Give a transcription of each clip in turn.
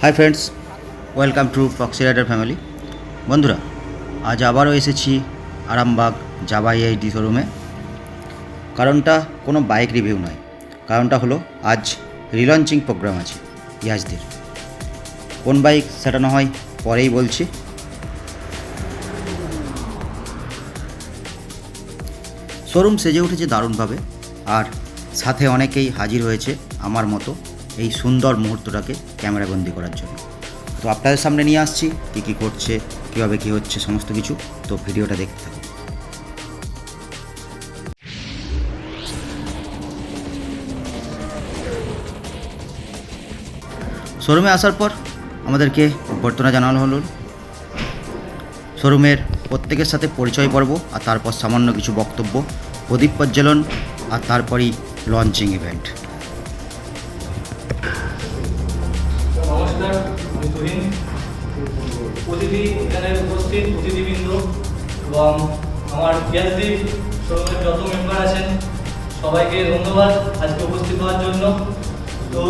High friends, welcome to proxy rider family. বন্ধুরা, আজ আবারও এসেছি আরামবাগ জাভা এইচডি শোরুমে। কারণটা কোনো বাইক রিভিউ নয়, কারণটা হলো আজ রিলঞ্চিং প্রোগ্রাম আছে ইয়াজদের। কোন বাইক সেটা না হয় পরেই বলছি। শোরুম সেজে উঠেছে দারুণভাবে, আর সাথে অনেকেই হাজির হয়েছে আমার মতো এই সুন্দর মুহূর্তটাকে ক্যামেরাবন্দি করার জন্য। তো আপনাদের সামনে নিয়ে আসছি কী করছে, কীভাবে কী হচ্ছে সমস্ত কিছু। তো ভিডিওটা দেখতে থাকুন। শোরুমে আসার পর আমাদেরকে অভ্যর্থনা জানানো হলো। শোরুমের প্রত্যেকের সাথে পরিচয় পর্ব, আর তারপর সামান্য কিছু বক্তব্য, প্রদীপ প্রজ্বলন, আর তারপরই লঞ্চিং ইভেন্ট। নমস্কার, আমি তুহিন। এখানে উপস্থিত অতিথিবৃন্দ এবং আমার পিএইচডি শোরুমের যত মেম্বার আছেন সবাইকে ধন্যবাদ আজকে উপস্থিত হওয়ার জন্য। তো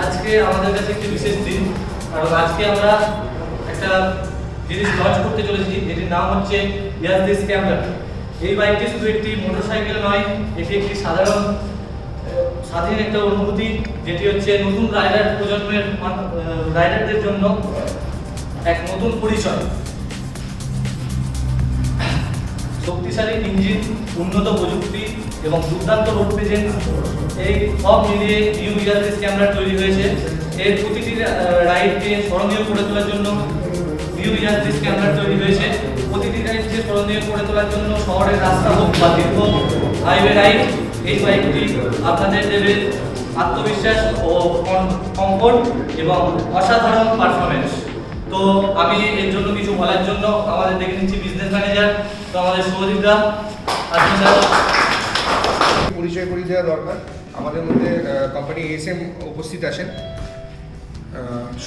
আজকে আমাদের কাছে একটি বিশেষ দিন, কারণ আজকে আমরা একটা জিনিস লঞ্চ করতে চলেছি, যেটির নাম হচ্ছে পিএইচডি স্ক্যামলার। এই বাইকটি শুধু একটি মোটরসাইকেল নয়, এটি একটি সাধারণ স্বাধীন একটা অনুভূতি, যেটি হচ্ছে নতুন রাইডার প্রজন্মের রাইডারদের জন্য এক নতুন পরিচয়। শক্তিশালী ইঞ্জিন, উন্নত প্রযুক্তি এবং দুর্দান্ত রোড প্রেজেন্স, এই সব মিলিয়ে নিউ ইয়ারলেস ক্যামেরা তৈরি হয়েছে। এর প্রতিটি রাইডকে স্মরণীয় করে তোলার জন্য নিউ ইয়ারলেস ক্যামেরা তৈরি হয়েছে। প্রতিটি রাইডকে স্মরণীয় করে তোলার জন্য শহরের রাস্তা হোক বা দীর্ঘ হাইওয়ে রাইড, এই বাইকটি আপনাদের দেবে আত্মবিশ্বাস ও কমফোর্ট এবং অসাধারণ পারফরমেন্স। তো আমি এর জন্য কিছু বলার জন্য আমাদের দেখে নিচ্ছি বিজনেস ম্যানেজার, তো আমাদের শুভদীপদা আসুন স্যার। পরিচয় করিয়ে দেওয়া দরকার। আমাদের মধ্যে কোম্পানি এসএম উপস্থিত আছেন।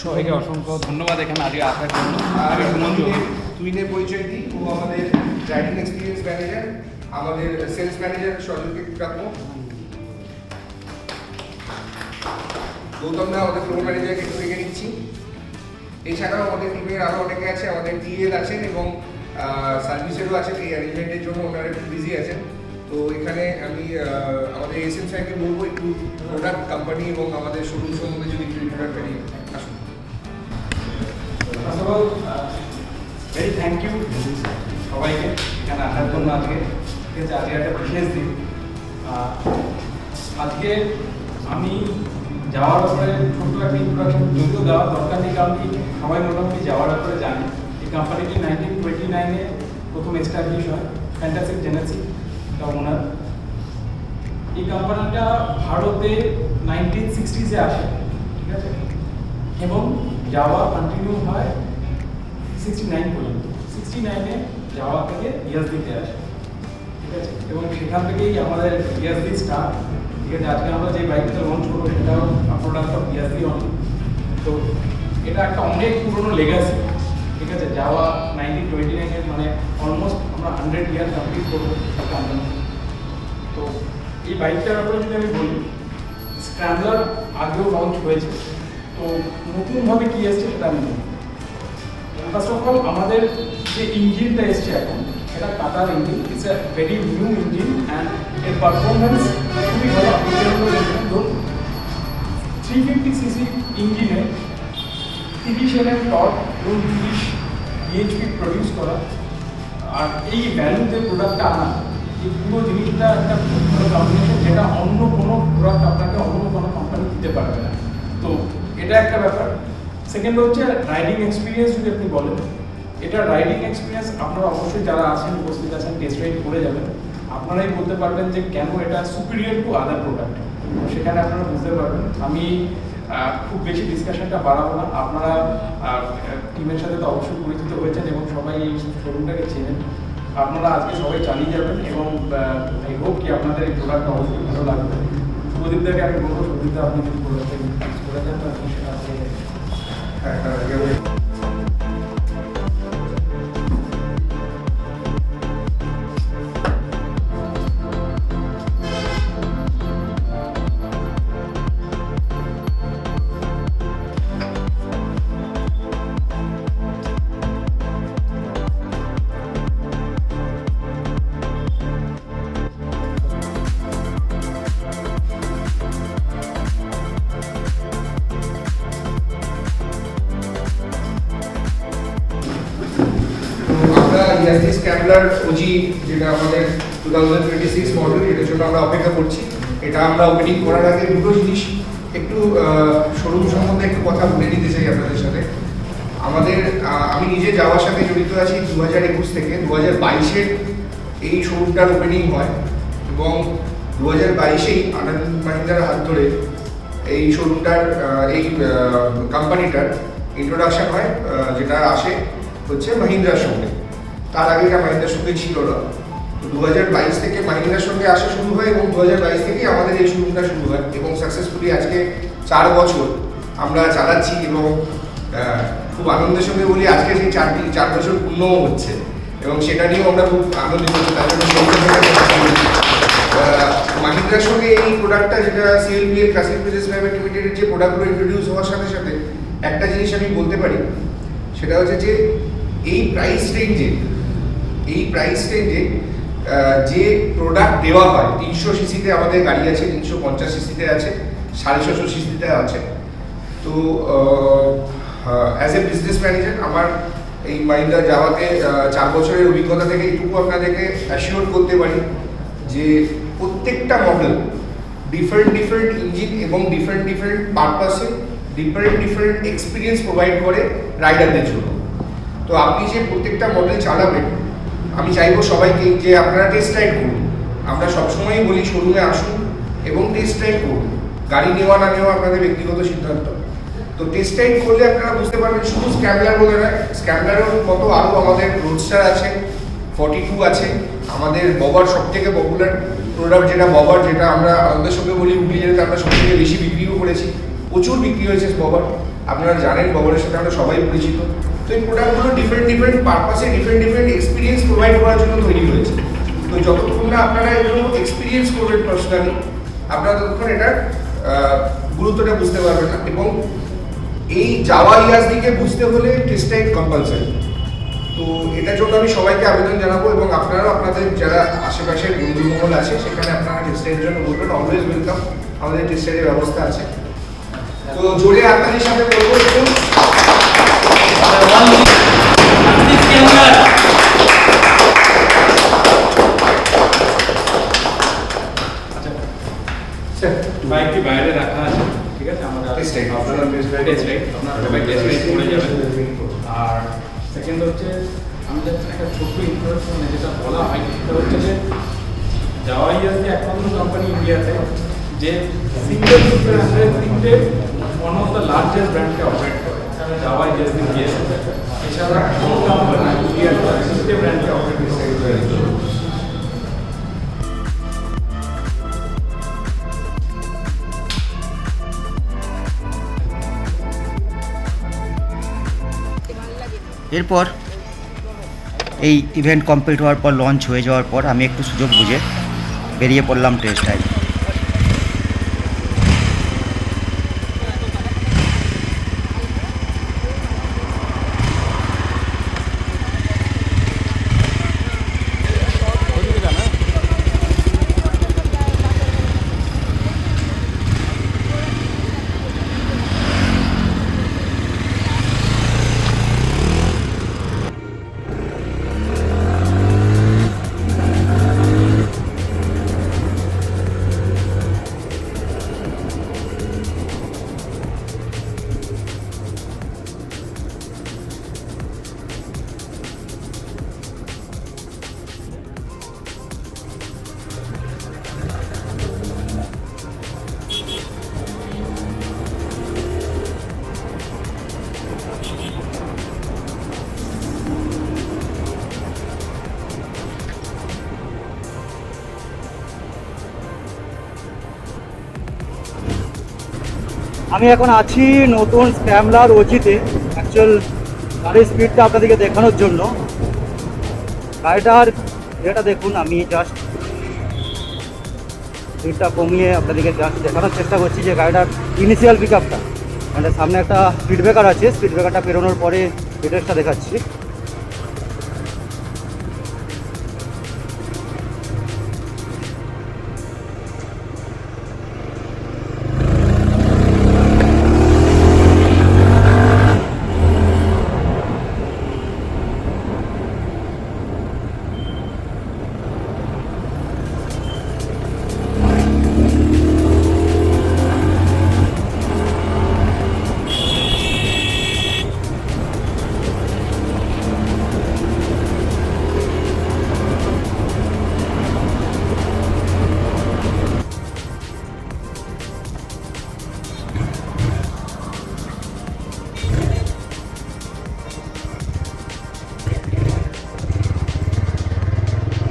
সবাইকে অসংখ্য ধন্যবাদ এখানে আজকে আসার জন্য। আর তুইনের পরিচয় দিই, ও আমাদের রাইডিং এক্সপিরিয়েন্স ম্যানেজার, আমাদের সেলস ম্যানেজার সজলকে রাখবো। গৌতম দা আমাদের ফ্লোর ম্যানেজারকে একটু রেখে নিচ্ছি। এছাড়াও আমাদের টিমের আরও অনেকে আছে, আমাদের টিএল আছেন এবং সার্ভিসেরও আছেন। এই অ্যারেঞ্জমেন্টের জন্য ওনারা একটু বিজি আছেন। তো এখানে আমি আমাদের এসএম স্যারকে বলবো একটু প্রোডাক্ট, কোম্পানি এবং আমাদের শোরুম সম্বন্ধে যদি একটু ইন্ট্রোডাক্ট করি। আসুন। First of all very thank you সবাইকে এখানে আসার জন্য। আজকে ঠিক আছে, আজকে একটা বিশেষ দিন। আজকে আমি যাওয়ার ব্যাপারে ছোট্ট একটা ইন্ট্রোডাকশন যদিও দেওয়ার দরকার নেই, কারণ কি সবাই মোটামুটি যাওয়ার ব্যাপারে জানে। এই কোম্পানিটি 1929-এ প্রথম এস্টাবলিশ হয়। ফ্যান্টাসিক জেনেসি এটা ওনার। এই কোম্পানিটা ভারতে 1960s-এ আসে, ঠিক আছে, এবং যাওয়া কন্টিনিউ হয় 69 পর্যন্ত। 69-এ যাওয়া থেকে ইয়াজদিতে আসে, ঠিক আছে, এবং সেখান থেকেই আমাদের ইয়াজদি স্টার্ট। ঠিক আছে, আজকে আমরা যে বাইকটা লঞ্চ করবো সেটাও প্রোডাক্ট অফ ইয়াজদি অনলি। তো এটা একটা অনেক পুরনো লেগাসি, ঠিক আছে। যাওয়া 1929-এর মানে অলমোস্ট আমরা 100 ইয়ার কমপ্লিট করবো কোম্পানি। তো এই বাইকটার ব্যাপারে যদি আমি বলি, স্ক্র্যাম্বলার আগেও লঞ্চ হয়েছে। তো নতুনভাবে কী এসছে সেটা আমি বলি। ফার্স্ট অফ অল আমাদের যে ইঞ্জিনটা এসছে এখন, এটা টাটার engine. It's a very new engine and এর পারফরমেন্স খুবই ভালো। ধরুন 350cc ইঞ্জিনে 30 এর টর্ক এবং 30 bhp প্রডিউস করা, আর এই ভ্যালুতে প্রোডাক্টটা আনা, এই পুরো জিনিসটা একটা খুব ভালো কম্বিনেশন, যেটা অন্য কোনো প্রোডাক্ট আপনাকে অন্য কোনো কোম্পানি দিতে পারবে না। তো এটা একটা ব্যাপার। সেকেন্ড হচ্ছে রাইডিং এক্সপিরিয়েন্স। যদি আপনি বলেন, এটা রাইডিং এক্সপিরিয়েন্স আপনারা অবশ্যই যারা আছেন, উপস্থিত আছেন, টেস্ট রাইড করে যাবেন, আপনারাই বলতে পারবেন যে কেন এটা সুপিরিয়র টু আদার প্রোডাক্ট। সেখানে আপনারা বুঝতে পারবেন। আমি খুব বেশি ডিসকাশনটা বাড়াবো না। আপনারা টিমের সাথে তো অবশ্যই পরিচিত হয়েছেন এবং সবাই এই শোরুমটাকে চেনেন। আপনারা আজকে সবাই চালিয়ে যাবেন এবং আই হোপ কি আপনাদের এই প্রোডাক্টটা অবশ্যই ভালো লাগবে। শুভদীপদাকে আমি বলবো, শুভদীপদা আপনি যদি প্রোডাক্টটা ইউজ করে দেন তো আপনি সেটা ইয়াসদি স্ক্যামলার ওজি, যেটা আমাদের 2026 মডেল, এটার জন্য আমরা অপেক্ষা করছি। এটা আমরা ওপেনিং করার আগে দুটো জিনিস একটু শোরুম সম্বন্ধে একটু কথা বলে নিতে চাই আপনাদের সাথে। আমাদের আমি নিজে যাওয়ার সাথে জড়িত আছি 2021 থেকে 2022-এর এই শোরুমটার ওপেনিং হয় এবং 2022-এই আনন্দ মাহিন্দ্রার হাত ধরে এই শোরুমটার এই কোম্পানিটার ইন্ট্রোডাকশন হয়, যেটা আসে হচ্ছে মাহিন্দ্রার সঙ্গে। তার আগে এটা মাহিন্দ্রার সঙ্গে ছিল না। তো 2022 থেকে মাহিন্দ্রার সঙ্গে আসা শুরু হয় এবং 2022 থেকেই আমাদের এই শোরুমটা শুরু হয় এবং সাকসেসফুলি আজকে 4 বছর আমরা চালাচ্ছি এবং খুব আনন্দের সঙ্গে বলি আজকে সেই 4 বছর পূর্ণও হচ্ছে এবং সেটা নিয়েও আমরা খুব আনন্দিত হচ্ছি। তার জন্য মাহিন্দ্রার সঙ্গে এই প্রোডাক্টটা, যেটা সিএলপিএল ক্লাসিক বিজনেস প্রাইভেট লিমিটেডের যে প্রোডাক্টগুলো ইন্ট্রোডিউস হওয়ার সাথে সাথে একটা জিনিস আমি বলতে পারি, সেটা হচ্ছে যে এই প্রাইস রেঞ্জে যে প্রোডাক্ট দেওয়া হয়, 300 সিসিতে আমাদের গাড়ি আছে, 350 সিসিতে আছে, 650 সিসিতে আছে। তো অ্যাজ এ বিজনেস ম্যানেজার আমার এই মাহিন্দ্রা যাওয়াতে 4 বছরের অভিজ্ঞতা থেকে এইটুকু আপনাদেরকে অ্যাসিওর করতে পারি যে প্রত্যেকটা মডেল ডিফারেন্ট ইঞ্জিন এবং ডিফারেন্ট পারপাসে ডিফারেন্ট এক্সপিরিয়েন্স প্রোভাইড করে রাইডারদের জন্য। তো আপনি যে প্রত্যেকটা মডেল চালাবেন, আমি চাইবো সবাইকে যে আপনারা টেস্ট রাইড করুন। আমরা সবসময়ই বলি শোরুমে আসুন এবং টেস্ট রাইড করুন। গাড়ি নেওয়া না নেওয়া আপনাদের ব্যক্তিগত সিদ্ধান্ত। তো টেস্ট রাইড করলে আপনারা বুঝতে পারবেন শুধু স্ক্যামলার বলে নয়, স্ক্যামলারের মতো আরও আমাদের রোডস্টার আছে, 42 আছে, আমাদের ববার সবথেকে পপুলার প্রোডাক্ট যেটা আমরা আমাদের সঙ্গে বলি হুগলিতে আমরা সবথেকে বেশি বিক্রিও করেছি, প্রচুর বিক্রি হয়েছে ববার। আপনারা জানেন ববারের সাথে আমরা সবাই পরিচিত। তো এই প্রোডাক্টগুলো ডিফারেন্ট পারপাসে ডিফারেন্ট এক্সপিরিয়েন্স প্রোভাইড করার জন্য তৈরি হয়েছে। তো যতক্ষণ না আপনারা এগুলো এক্সপিরিয়েন্স করবেন পার্সোনালি, আপনারা ততক্ষণ এটার গুরুত্বটা বুঝতে পারবেন না। এবং এই যাওয়া ইয়াসদিকে বুঝতে হলে টেস্ট রাইড কম্পালসারি। তো এটার জন্য আমি সবাইকে আবেদন জানাবো এবং আপনারাও আপনাদের যারা আশেপাশের বন্ধুমহল আছে সেখানে আপনারা টেস্ট রাইডের জন্য বলবেন, অলওয়েজ ওয়েলকাম, আমাদের টেস্ট রাইডের ব্যবস্থা আছে। তো জোরে আপনাদের সাথে বলবো একটু বাইকটি বাইরে রাখা আছে, ঠিক আছে? আমরা Test ride. আপনারা টেস্ট রাইড আপনারা সবাই টেস্ট রাইড করে যাবেন। আর সেকেন্ড হচ্ছে আমি জাস্ট একটা ছোট্ট ইনফরমেশন যেটা বলা হয় সেটা হচ্ছে যে যাওয়া ইয়াসদি একমাত্র কোম্পানি ইন্ডিয়াতে যে সিঙ্গেল রুটের আন্ডারে 3টে ওয়ান অফ দ্য লার্জেস্ট ব্র্যান্ডকে অপারেট করে। যাওয়া ইয়াসদি গিয়েছে, এছাড়া কোনো কোম্পানি ইন্ডিয়াতে 3টে ব্র্যান্ডকে অপারেট করে। এরপর এই ইভেন্ট কমপ্লিট হওয়ার পর, লঞ্চ হয়ে যাওয়ার পর আমি একটু সুযোগ বুঝে বেরিয়ে পড়লাম টেস্ট রাইড। আমি এখন আছি নতুন স্ক্যামলার ওজিতে। অ্যাকচুয়াল গাড়ির স্পিডটা আপনাদেরকে দেখানোর জন্য গাড়িটার এটা দেখুন, আমি জাস্ট স্পিডটা কমিয়ে আপনাদেরকে জাস্ট দেখানোর চেষ্টা করছি যে গাড়িটার ইনিশিয়াল পিক আপটা, মানে সামনে একটা স্পিড ব্রেকার আছে, স্পিড ব্রেকারটা পেরোনোর পরে ডিটেলসটা দেখাচ্ছি।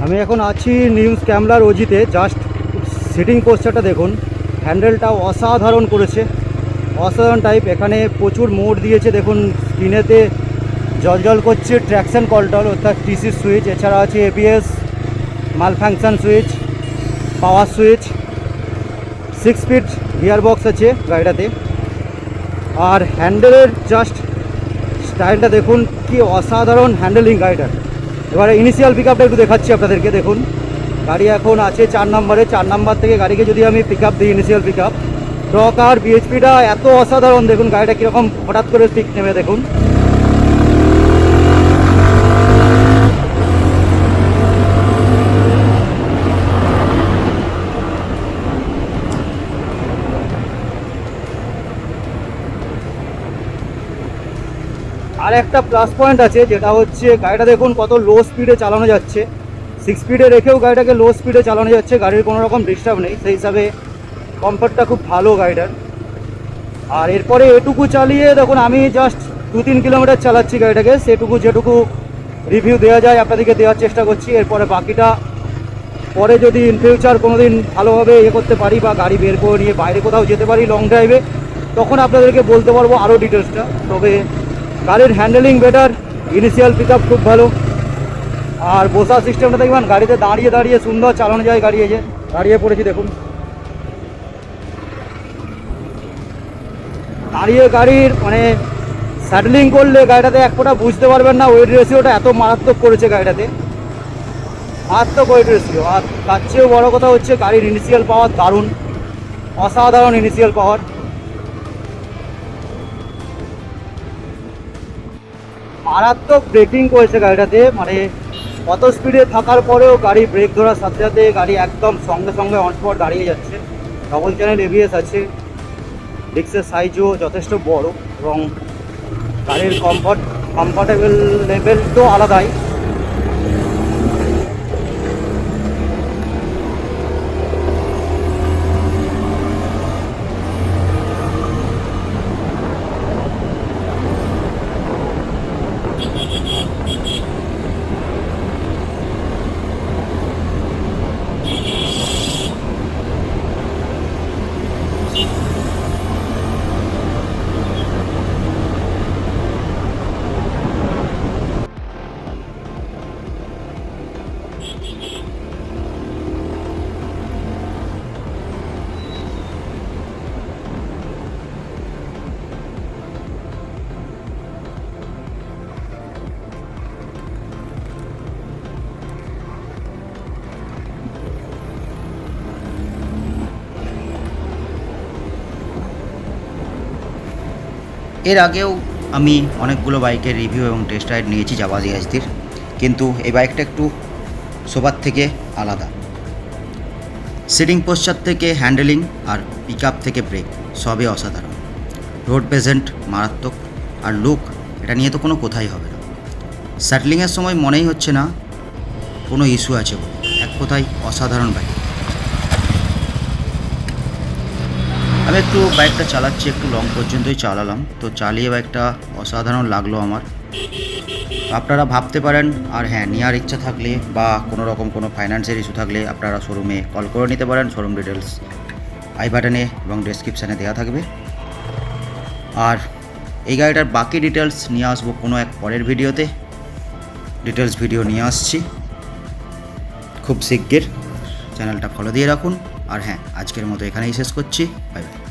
আমি এখন আছি নিউ স্ক্যামলার ওজিতে। জাস্ট সিটিং পোস্টারটা দেখুন, হ্যান্ডেলটা অসাধারণ করেছে, অসাধারণ টাইপ। এখানে প্রচুর মোড দিয়েছে দেখুন, স্ক্রিনেতে জল করছে ট্র্যাকশন কন্ট্রোল অর্থাৎ টিসি সুইচ, এছাড়া আছে ABS, malfunction switch, power switch, 6 speed gear box আছে গাড়িটাতে। আর হ্যান্ডেলের জাস্ট স্টাইলটা দেখুন, কি অসাধারণ হ্যান্ডেলিং গাড়িটার। এবারে ইনিশিয়াল পিক আপটা একটু দেখাচ্ছি আপনাদেরকে। দেখুন গাড়ি এখন আছে 4 নম্বরে। 4 নম্বর থেকে গাড়িকে যদি আমি পিক আপ দিই, ইনিশিয়াল পিক আপ, টর্ক আর বিএইচপিটা এত অসাধারণ। দেখুন গাড়িটা কীরকম হঠাৎ করে পিক নেবে দেখুন। আর একটা প্লাস পয়েন্ট আছে, যেটা হচ্ছে গাড়িটা দেখুন কত লো স্পিডে চালানো যাচ্ছে। 6 স্পিডে রেখেও গাড়িটাকে লো স্পিডে চালানো যাচ্ছে, গাড়ির কোনো রকম ডিস্টার্ব নেই। সেই হিসাবে কমফর্টটা খুব ভালো গাড়িটার। আর এরপরে এটুকু চালিয়ে দেখুন, আমি জাস্ট 2-3 কিলোমিটার চালাচ্ছি গাড়িটাকে। সেটুকু যেটুকু রিভিউ দেওয়া যায় আপনাদেরকে দেওয়ার চেষ্টা করছি। এরপরে বাকিটা পরে যদি ইন ফিউচার কোনো দিন ভালোভাবে করতে পারি বা গাড়ি বের করে নিয়ে বাইরে কোথাও যেতে পারি লং ড্রাইভে, তখন আপনাদেরকে বলতে পারবো আরও ডিটেলসটা। তবে গাড়ির handling better, initial pick up খুব ভালো। আর বসার সিস্টেমটা দেখবেন, গাড়িতে দাঁড়িয়ে দাঁড়িয়ে সুন্দর চালানো যায়। গাড়ি এই যে দাঁড়িয়ে পড়েছি দেখুন, দাঁড়িয়ে গাড়ির মানে স্যাডলিং করলে গাড়িটাতে এক ফোঁটা বুঝতে পারবেন না। ওয়েট রেশিওটা এত মারাত্মক করেছে গাড়িটাতে, মারাত্মক ওয়েট রেশিও। আর তার চেয়েও বড়ো কথা হচ্ছে গাড়ির ইনিশিয়াল পাওয়ার দারুণ, অসাধারণ ইনিশিয়াল পাওয়ার। মারাত্মক ব্রেকিং করেছে গাড়িটাতে, মানে অত স্পিডে থাকার পরেও গাড়ি ব্রেক ধরার সাথে সাথে গাড়ি একদম সঙ্গে সঙ্গে অন স্পট দাঁড়িয়ে যাচ্ছে। ডবল চ্যানেল এবিএস আছে, ডিস্কের সাইজও যথেষ্ট বড় এবং গাড়ির কমফর্টেবল লেভেল তো আলাদাই। এর আগেও আমি অনেকগুলো বাইকের রিভিউ এবং টেস্ট রাইড নিয়েছি জাভা জিএসটির, কিন্তু এই বাইকটা একটু সবার থেকে আলাদা। সিটিং পোস্চার থেকে হ্যান্ডেলিং আর পিক আপ থেকে ব্রেক সবই অসাধারণ। রোড প্রেজেন্ট মারাত্মক, আর লুক এটা নিয়ে তো কোনো কথাই হবে না। স্যাটলিংয়ের সময় মনেই হচ্ছে না কোনো ইস্যু আছে বলে, এক কথায় অসাধারণ বাইক। আমি একটু বাইকটা চালাচ্ছি, একটু লং পর্যন্তই চালালাম, তো চালিয়ে বাইকটা অসাধারণ লাগলো আমার। আপনারা ভাবতে পারেন, আর হ্যাঁ, নেওয়ার ইচ্ছা থাকলে বা কোনো রকম কোনো ফাইন্যান্সের ইস্যু থাকলে আপনারা শোরুমে কল করে নিতে পারেন। শোরুম ডিটেলস আই বাটনে এবং ডেসক্রিপশানে দেওয়া থাকবে। আর এই গাড়িটার বাকি ডিটেলস নিয়ে আসবো কোনো এক পরের ভিডিওতে। ডিটেলস ভিডিও নিয়ে আসছি খুব শিগগির, চ্যানেলটা ফলো দিয়ে রাখুন। আর হ্যাঁ, আজকের মতো এখানেই শেষ করছি। Bye bye.